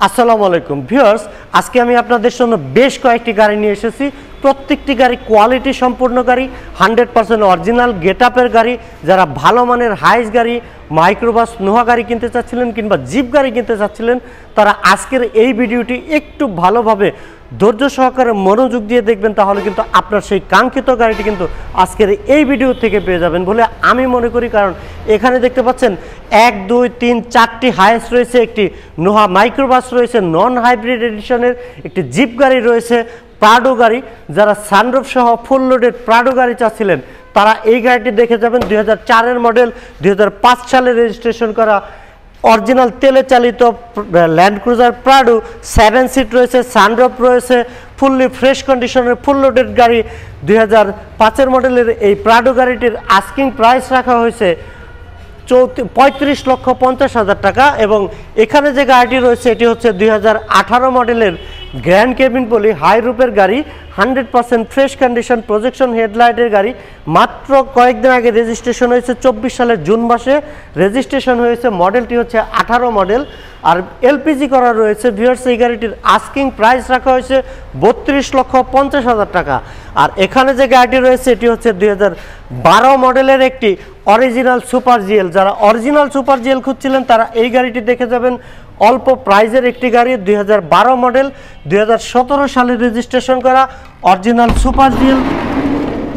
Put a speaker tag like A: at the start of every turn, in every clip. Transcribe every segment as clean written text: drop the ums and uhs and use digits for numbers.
A: আসসালামু আলাইকুম ভিউয়ার্স, আজকে আমি আপনাদের জন্য বেশ কয়েকটি গাড়ি নিয়ে এসেছি। প্রত্যেকটি গাড়ি কোয়ালিটি সম্পূর্ণ গাড়ি, 100% অরিজিনাল গেটআপের গাড়ি। যারা ভালো মানের হাইস গাড়ি, মাইক্রোবাস, নোহা গাড়ি কিনতে চাচ্ছিলেন কিংবা জিপ গাড়ি কিনতে চাচ্ছিলেন, তারা আজকের এই ভিডিওটি একটু ভালোভাবে ধৈর্য সহকারে মনোযোগ দিয়ে দেখবেন, তাহলে কিন্তু আপনার সেই কাঙ্ক্ষিত গাড়িটি কিন্তু আজকের এই ভিডিও থেকে পেয়ে যাবেন বলে আমি মনে করি। কারণ এখানে দেখতে পাচ্ছেন 1, 2, 3, 4টি হাইস রয়েছে, একটি নোহা মাইক্রোবাস রয়েছে, নন হাইব্রিড এডিশনের একটি জিপ গাড়ি রয়েছে, প্রাডো গাড়ি। যারা সানরুফ সহ ফুল লোডেড প্রাডো গাড়ি চাচ্ছিলেন তারা এই গাড়িটি দেখে যাবেন। 2004-এর মডেল, 2005 সালে রেজিস্ট্রেশন করা অরিজিনাল তেলে চালিত ল্যান্ড ক্রুজার প্রাডো। 7 সিট রয়েছে, সানরুফ রয়েছে, ফুললি ফ্রেশ কন্ডিশনের ফুল লোডেড গাড়ি। 2005-এর মডেলের এই প্রাডো গাড়িটির আস্কিং প্রাইস রাখা হয়েছে 35,50,000 টাকা। এবং এখানে যে গাড়িটি রয়েছে এটি হচ্ছে 2018 মডেলের গ্র্যান্ড কেবিন পলি হাই রুপের গাড়ি, 100% ফ্রেশ কন্ডিশন প্রজেকশন হেডলাইটের গাড়ি। মাত্র কয়েকদিন আগে রেজিস্ট্রেশন হয়েছে, 24 সালের জুন মাসে রেজিস্ট্রেশন হয়েছে। মডেলটি হচ্ছে 18 মডেল আর এলপিজি করা রয়েছে। ভিউয়ার্স, এই গাড়িটির আস্কিং প্রাইস রাখা হয়েছে 32,50,000 টাকা। আর এখানে যে গাড়িটি রয়েছে এটি হচ্ছে 2012 মডেলের একটি অরিজিনাল সুপার জিএল। যারা অরিজিনাল সুপার জিএল খুঁজছিলেন তারা এই গাড়িটি দেখে যাবেন। অল্প প্রাইজের একটি গাড়ি, 2012 মডেল, 2017 সালে রেজিস্ট্রেশন করা অরিজিনাল সুপার জিএল।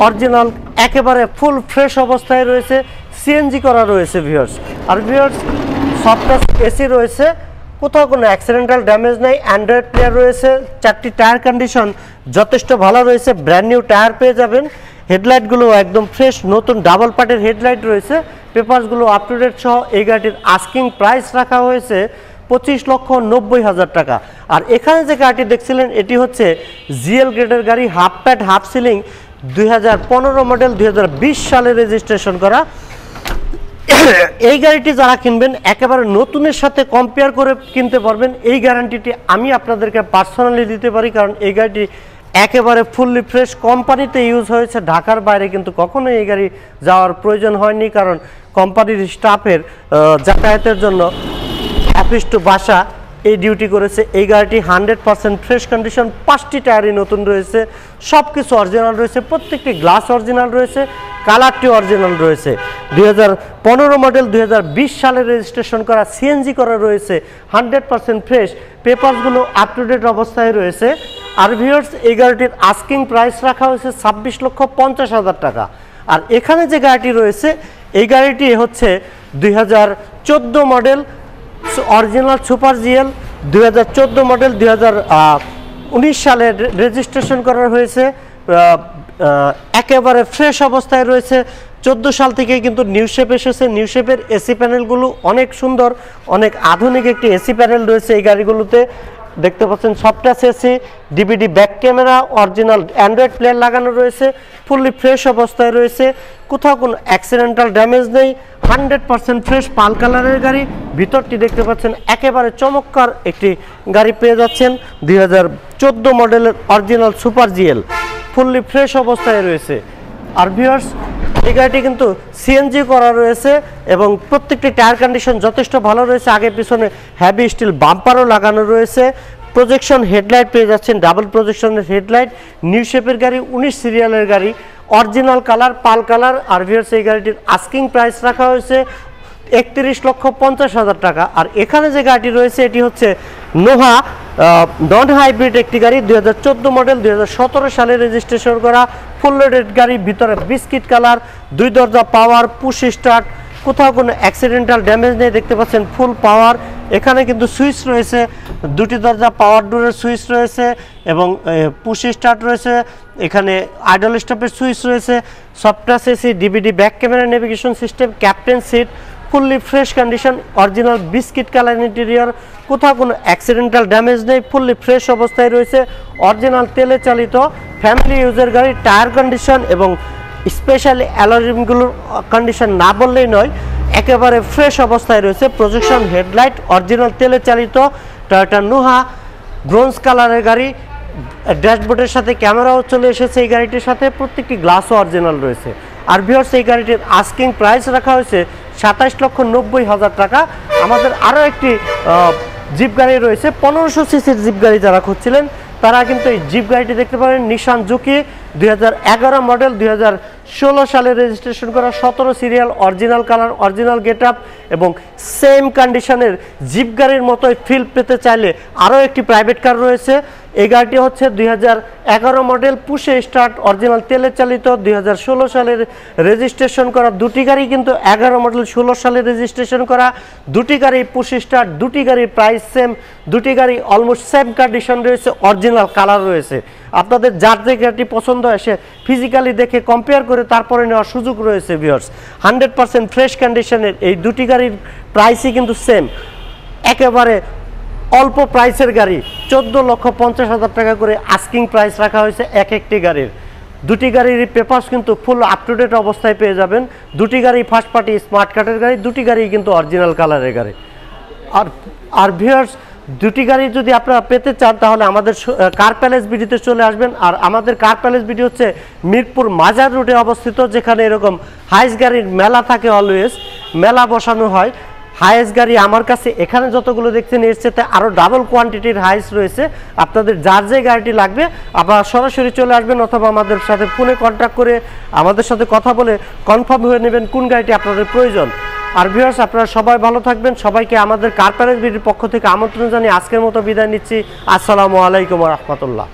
A: অরিজিনাল একেবারে ফুল ফ্রেশ অবস্থায় রয়েছে, সিএনজি করা রয়েছে ভিউয়ার্স। আর ভিউয়ার্স, সফটটাচ এসি রয়েছে, কোথাও কোনো অ্যাক্সিডেন্টাল ড্যামেজ নেই। অ্যান্ড্রয়েড প্লেয়ার রয়েছে, 4টি টায়ার কন্ডিশন যথেষ্ট ভালো রয়েছে, ব্র্যান্ড নিউ টায়ার পেয়ে যাবেন। হেডলাইটগুলো একদম ফ্রেশ নতুন ডাবল পার্টের হেডলাইট রয়েছে, পেপারসগুলো আপ টু ডেট সহ। এই গাড়িটির আস্কিং প্রাইস রাখা হয়েছে 25,90,000 টাকা। আর এখানে যে গাড়িটি দেখছিলেন এটি হচ্ছে জিএল গ্রেডের গাড়ি, half pad half ceiling, 2015 model, 2020 সালে রেজিস্ট্রেশন করা। এই গাড়িটি যারা কিনবেন একেবারে নতুনের সাথে কম্পেয়ার করে কিনতে পারবেন, এই গ্যারান্টিটি আমি আপনাদেরকে পার্সোনালি দিতে পারি। কারণ এই গাড়িটি একেবারে ফুললি ফ্রেশ, কোম্পানিতে ইউজ হয়েছে, ঢাকার বাইরে কিন্তু কখনোই এই গাড়ি যাওয়ার প্রয়োজন হয়নি। কারণ কোম্পানির স্টাফের যাতায়াতের জন্য অফিস টু বাসা এই ডিউটি করেছে। এই গাড়িটি 100% ফ্রেশ কন্ডিশন, 5টি টায়ারই নতুন রয়েছে, সব কিছু অরিজিনাল রয়েছে, প্রত্যেকটি গ্লাস অরিজিনাল রয়েছে, কালারটি অরিজিনাল রয়েছে। 2015 মডেল, 2020 সালে রেজিস্ট্রেশন করা, সিএনজি করা রয়েছে, 100% ফ্রেশ, পেপারসগুলো আপ টু ডেট অবস্থায় রয়েছে। আর ভিউয়ার্স, এই গাড়িটির আস্কিং প্রাইস রাখা হয়েছে 26,50,000 টাকা। আর এখানে যে গাড়িটি রয়েছে এই গাড়িটি হচ্ছে 2014 model original super GL, 2014 model, 2019 সালে রেজিস্ট্রেশন করা হয়েছে, একেবারে ফ্রেশ অবস্থায় রয়েছে। 14 সাল থেকে কিন্তু নিউ শেপ এসেছে। নিউ শেপের এসি প্যানেলগুলো অনেক সুন্দর, অনেক আধুনিক একটি এসি প্যানেল রয়েছে এই গাড়িগুলোতে। দেখতে পাচ্ছেন soft touch AC, DVD back camera, original Android player লাগানো রয়েছে, ফুললি ফ্রেশ অবস্থায় রয়েছে, কোথাও কোনো অ্যাক্সিডেন্টাল ড্যামেজ নেই, 100% ফ্রেশ পাল কালারের গাড়ি। ভিতরটি দেখতে পাচ্ছেন একেবারে চমৎকার একটি গাড়ি পেয়ে যাচ্ছেন। 2014 মডেলের original super GL fully fresh অবস্থায় রয়েছে। আর ভিউয়ার্স, এই গাড়িটি কিন্তু সিএনজি করা রয়েছে এবং প্রত্যেকটি টায়ার কন্ডিশন যথেষ্ট ভালো রয়েছে। আগে পিছনে হেভি স্টিল বাম্পারও লাগানো রয়েছে। প্রজেকশন হেডলাইট পেয়ে যাচ্ছেন, ডাবল প্রজেকশনের হেডলাইট। নিউ শেপের গাড়ি, 19 সিরিয়ালের গাড়ি, অরিজিনাল কালার পাল কালার। আর ভিউয়ার্স, এই গাড়িটির আস্কিং প্রাইস রাখা হয়েছে 31,50,000 টাকা। আর এখানে যে গাড়িটি রয়েছে এটি হচ্ছে নোহা নন হাইব্রিড একটি গাড়ি, 2014 মডেল, 2017 সালে রেজিস্ট্রেশন করা ফুল লোডেড গাড়ি। ভিতরে বিস্কিট কালার, 2 দরজা পাওয়ার, পুশ স্টার্ট, কোথাও কোনো অ্যাক্সিডেন্টাল ড্যামেজ নেই। দেখতে পাচ্ছেন ফুল পাওয়ার। এখানে কিন্তু সুইচ রয়েছে, 2টি দরজা পাওয়ার ডোরের সুইচ রয়েছে এবং পুশ স্টার্ট রয়েছে। এখানে আইডল স্টপের সুইচ রয়েছে, soft touch AC, DVD back camera, navigation system, captain seat, fully fresh condition, original biscuit colour interior, কোথাও কোনো অ্যাক্সিডেন্টাল ড্যামেজ নেই, ফুললি ফ্রেশ অবস্থায় রয়েছে। অরিজিনাল তেলে চালিত ফ্যামিলি ইউজের গাড়ি। টায়ার কন্ডিশন এবং স্পেশালি অ্যালরিমগুলোর কন্ডিশন না বললেই নয়, একেবারে ফ্রেশ অবস্থায় রয়েছে। প্রজেকশন হেডলাইট, অরিজিনাল তেলে চালিত টয়োটা নোহা ব্রোঞ্জ কালারের গাড়ি। ড্যাশবোর্ডের সাথে ক্যামেরাও চলে এসেছে এই গাড়িটির সাথে, প্রত্যেকটি গ্লাসও অরিজিনাল রয়েছে। আর ভিউয়ার্স, এই গাড়িটির আস্কিং প্রাইস রাখা হয়েছে 27,90,000 টাকা। আমাদের আরও একটি জিপ গাড়ি রয়েছে। 1500 সিসির জিপ গাড়ি যারা খুঁজছিলেন তারা কিন্তু এই জিপ গাড়িটি দেখতে পারেন। নিশান জুকি 2011 মডেল, 2016 সালে রেজিস্ট্রেশন করা, 17 serial, original colour, original get up এবং সেম কন্ডিশনের জিপ গাড়ির মতোই ফিল পেতে চাইলে আরও একটি প্রাইভেট কার রয়েছে। এই গাড়িটি হচ্ছে 2011 মডেল, পুশে স্টার্ট, অরিজিনাল তেলে চালিত, 2016 সালের রেজিস্ট্রেশন করা। দুটি গাড়ি কিন্তু 11 মডেল 16 সালে রেজিস্ট্রেশন করা, দুটি গাড়ি পুশে স্টার্ট, দুটি গাড়ির প্রাইস সেম, দুটি গাড়ি অলমোস্ট সেম কন্ডিশন রয়েছে, অরিজিনাল কালার রয়েছে। আপনাদের যার যে গাড়িটি পছন্দ হয় সে ফিজিক্যালি দেখে কম্পেয়ার করে তারপরে নেওয়ার সুযোগ রয়েছে ভিউয়ার্স। 100% ফ্রেশ কন্ডিশনের এই দুটি গাড়ির প্রাইসই কিন্তু সেম, একেবারে অল্প প্রাইসের গাড়ি। 14,50,000 টাকা করে আস্কিং প্রাইস রাখা হয়েছে এক একটি গাড়ির। দুটি গাড়ির পেপারস কিন্তু ফুল আপ টু ডেট অবস্থায় পেয়ে যাবেন। দুটি গাড়ি ফার্স্ট পার্টি স্মার্ট কার্ডের গাড়ি, দুটি গাড়ি কিন্তু অরিজিনাল কালারের গাড়ি। আর ভিউয়ার্স, দুটি গাড়ি যদি আপনারা পেতে চান তাহলে আমাদের কার প্যালেস ভিডিওতে চলে আসবেন। আর আমাদের কার প্যালেস ভিডিও হচ্ছে মিরপুর মাজার রোডে অবস্থিত, যেখানে এরকম হাইস গাড়ির মেলা থাকে, অলওয়েজ মেলা বসানো হয়। হাইস গাড়ি আমার কাছে এখানে যতগুলো দেখছেন এর সাথে আরও ডাবল কোয়ান্টিটির হাইস রয়েছে। আপনাদের যার যে গাড়িটি লাগবে আপনারা সরাসরি চলে আসবেন অথবা আমাদের সাথে ফোনে কন্ট্যাক্ট করে আমাদের সাথে কথা বলে কনফার্ম হয়ে নেবেন কোন গাড়িটি আপনাদের প্রয়োজন। আর ভিউয়ার্স, আপনারা সবাই ভালো থাকবেন। সবাইকে আমাদের কার প্যালেস ভিডিওর পক্ষ থেকে আমন্ত্রণ জানিয়ে আজকের মতো বিদায় নিচ্ছি। আসসালামু আলাইকুম ওয়া রাহমাতুল্লাহ।